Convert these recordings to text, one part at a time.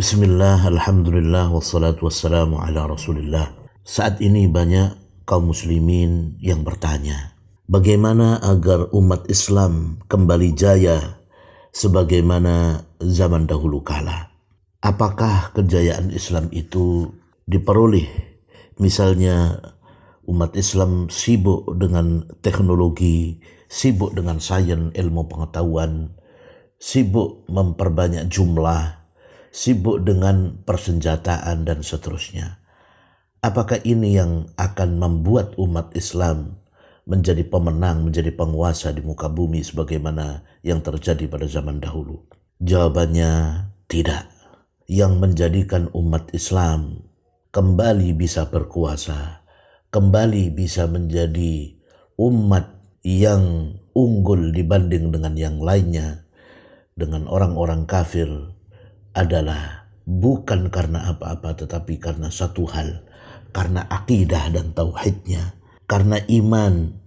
Bismillah, alhamdulillah, wassalatu wassalamu ala rasulillah. Saat ini banyak kaum muslimin yang bertanya, bagaimana agar umat Islam kembali jaya sebagaimana zaman dahulu kala? Apakah kejayaan Islam itu diperoleh? Misalnya umat Islam sibuk dengan teknologi, sibuk dengan sains, ilmu pengetahuan, sibuk memperbanyak jumlah, sibuk dengan persenjataan dan seterusnya. Apakah ini yang akan membuat umat Islam menjadi pemenang, menjadi penguasa di muka bumi sebagaimana yang terjadi pada zaman dahulu? Jawabannya tidak. Yang menjadikan umat Islam kembali bisa berkuasa, kembali bisa menjadi umat yang unggul dibanding dengan yang lainnya, dengan orang-orang kafir, adalah bukan karena apa-apa tetapi karena satu hal, karena akidah dan tauhidnya, karena iman,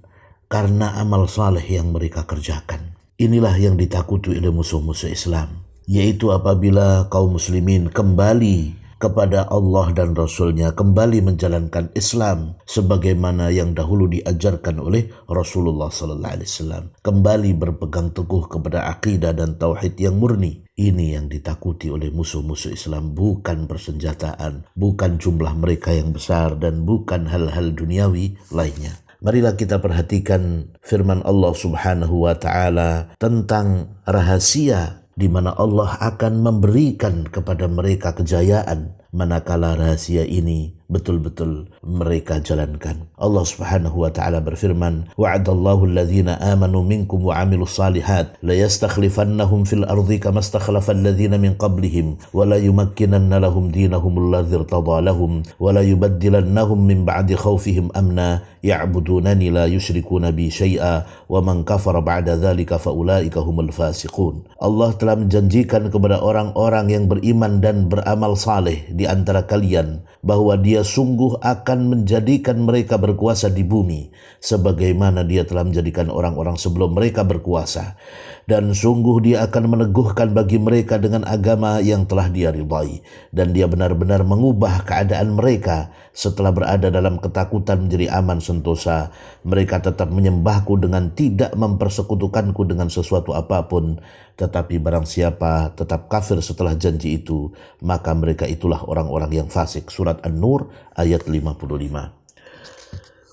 karena amal saleh yang mereka kerjakan. Inilah yang ditakuti oleh musuh-musuh Islam, yaitu apabila kaum muslimin kembali kepada Allah dan Rasulnya, kembali menjalankan Islam sebagaimana yang dahulu diajarkan oleh Rasulullah sallallahu alaihi wasallam, kembali berpegang teguh kepada akidah dan tauhid yang murni. Ini yang ditakuti oleh musuh-musuh Islam, bukan persenjataan, bukan jumlah mereka yang besar, dan bukan hal-hal duniawi lainnya. Marilah kita perhatikan firman Allah Subhanahu wa taala tentang rahasia di mana Allah akan memberikan kepada mereka kejayaan manakala rahasia ini betul-betul mereka jalankan. Allah Subhanahu wa taala berfirman, wa'adallahu alladhina amanu minkum wa 'amilus salihat la yastakhlifannahum fil ardi kama istakhlafa alladhina min qablihim wa la yumakkinanna lahum dinahum alladhi irtada lahum wa la yubaddilannahum min ba'di khawfihim amna ya'budunani la yushrikuna bi syai'a wa man kafara ba'da dhalika fa ulaika humul fasiqun. Allah telah menjanjikan kepada orang-orang yang beriman dan beramal saleh di antara kalian bahwa Dia sungguh akan menjadikan mereka berkuasa di bumi sebagaimana Dia telah menjadikan orang-orang sebelum mereka berkuasa, dan sungguh Dia akan meneguhkan bagi mereka dengan agama yang telah Dia ridai, dan Dia benar-benar mengubah keadaan mereka setelah berada dalam ketakutan menjadi aman sentosa. Mereka tetap menyembahku dengan tidak mempersekutukanku dengan sesuatu apapun, tetapi barang siapa tetap kafir setelah janji itu, maka mereka itulah orang-orang yang fasik. Surat An-Nur ayat 55.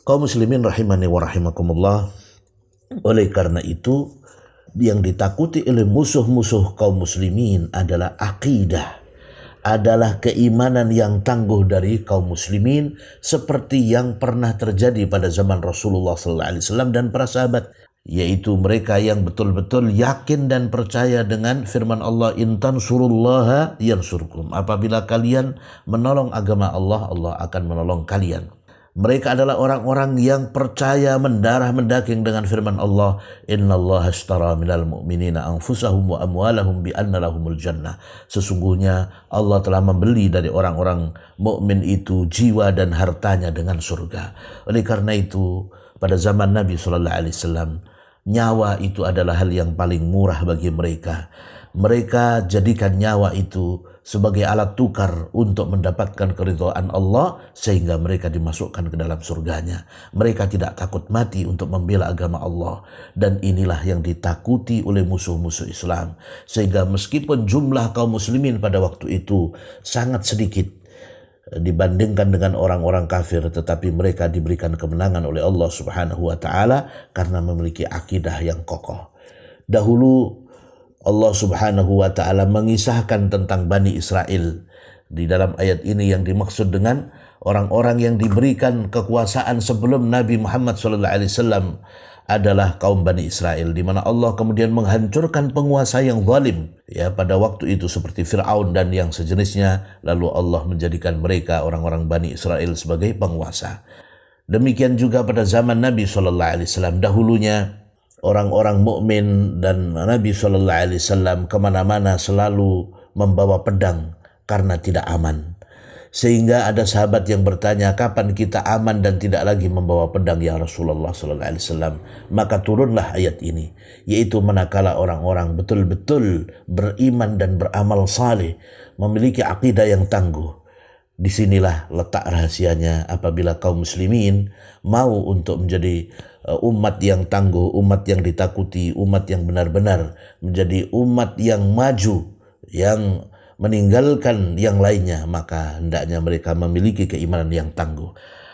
Kaum muslimin rahimani wa rahimakumullah, oleh karena itu yang ditakuti oleh musuh-musuh kaum muslimin adalah akidah, adalah keimanan yang tangguh dari kaum muslimin seperti yang pernah terjadi pada zaman Rasulullah SAW dan para sahabat, yaitu mereka yang betul-betul yakin dan percaya dengan firman Allah, in tansurullaha yansurkum, apabila kalian menolong agama Allah, Allah akan menolong kalian. Mereka adalah orang-orang yang percaya mendarah mendaging dengan firman Allah, innallaha ashtara minal mu'minina anfusahum wa amwalahum bi anna lahumul jannah. Sesungguhnya Allah telah membeli dari orang-orang mukmin itu jiwa dan hartanya dengan surga. Oleh karena itu pada zaman Nabi sallallahu alaihi wasallam, nyawa itu adalah hal yang paling murah bagi mereka. Mereka jadikan nyawa itu sebagai alat tukar untuk mendapatkan keridhaan Allah sehingga mereka dimasukkan ke dalam surganya. Mereka tidak takut mati untuk membela agama Allah, dan inilah yang ditakuti oleh musuh-musuh Islam. Sehingga meskipun jumlah kaum muslimin pada waktu itu sangat sedikit dibandingkan dengan orang-orang kafir, tetapi mereka diberikan kemenangan oleh Allah Subhanahu wa taala karena memiliki akidah yang kokoh. Dahulu Allah Subhanahu wa taala mengisahkan tentang Bani Israel. Di dalam ayat ini yang dimaksud dengan orang-orang yang diberikan kekuasaan sebelum Nabi Muhammad SAW adalah kaum Bani Israel, di mana Allah kemudian menghancurkan penguasa yang zalim pada waktu itu seperti Fir'aun dan yang sejenisnya, lalu Allah menjadikan mereka orang-orang Bani Israel sebagai penguasa. Demikian juga pada zaman Nabi SAW, dahulunya orang-orang mukmin dan Nabi SAW kemana-mana selalu membawa pedang karena tidak aman. Sehingga ada sahabat yang bertanya, kapan kita aman dan tidak lagi membawa pedang ya Rasulullah sallallahu alaihi wasallam? Maka turunlah ayat ini, yaitu manakala orang-orang betul-betul beriman dan beramal saleh, memiliki akidah yang tangguh. Disinilah letak rahasianya apabila kaum muslimin mau untuk menjadi umat yang tangguh, umat yang ditakuti, umat yang benar-benar menjadi umat yang maju, yang meninggalkan yang lainnya, maka hendaknya mereka memiliki keimanan yang tangguh.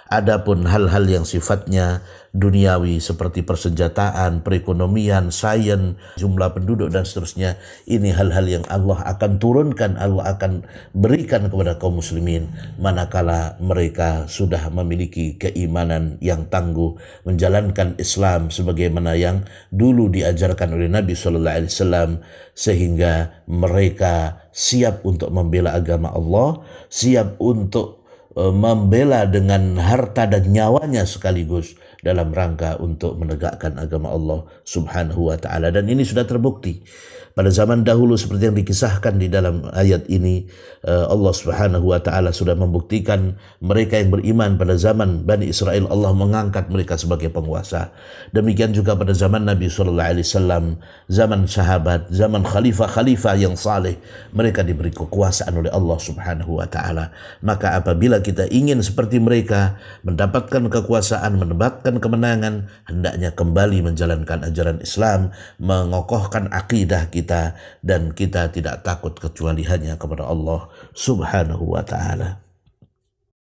Adapun hal-hal yang sifatnya duniawi seperti persenjataan, perekonomian, sains, jumlah penduduk dan seterusnya, ini hal-hal yang Allah akan turunkan, Allah akan berikan kepada kaum muslimin manakala mereka sudah memiliki keimanan yang tangguh, menjalankan Islam sebagaimana yang dulu diajarkan oleh Nabi sallallahu alaihi wasallam, sehingga mereka siap untuk membela agama Allah, siap untuk membela dengan harta dan nyawanya sekaligus dalam rangka untuk menegakkan agama Allah subhanahu wa ta'ala. Dan ini sudah terbukti pada zaman dahulu seperti yang dikisahkan di dalam ayat ini. Allah subhanahu wa ta'ala sudah membuktikan mereka yang beriman pada zaman Bani Israel, Allah mengangkat mereka sebagai penguasa. Demikian juga pada zaman Nabi SAW, zaman sahabat, zaman khalifah-khalifah yang saleh, mereka diberi kekuasaan oleh Allah subhanahu wa ta'ala. Maka apabila kita ingin seperti mereka, mendapatkan kekuasaan, mendapatkan kemenangan, hendaknya kembali menjalankan ajaran Islam, mengokohkan akidah kita, dan kita tidak takut kecuali hanya kepada Allah subhanahu wa ta'ala.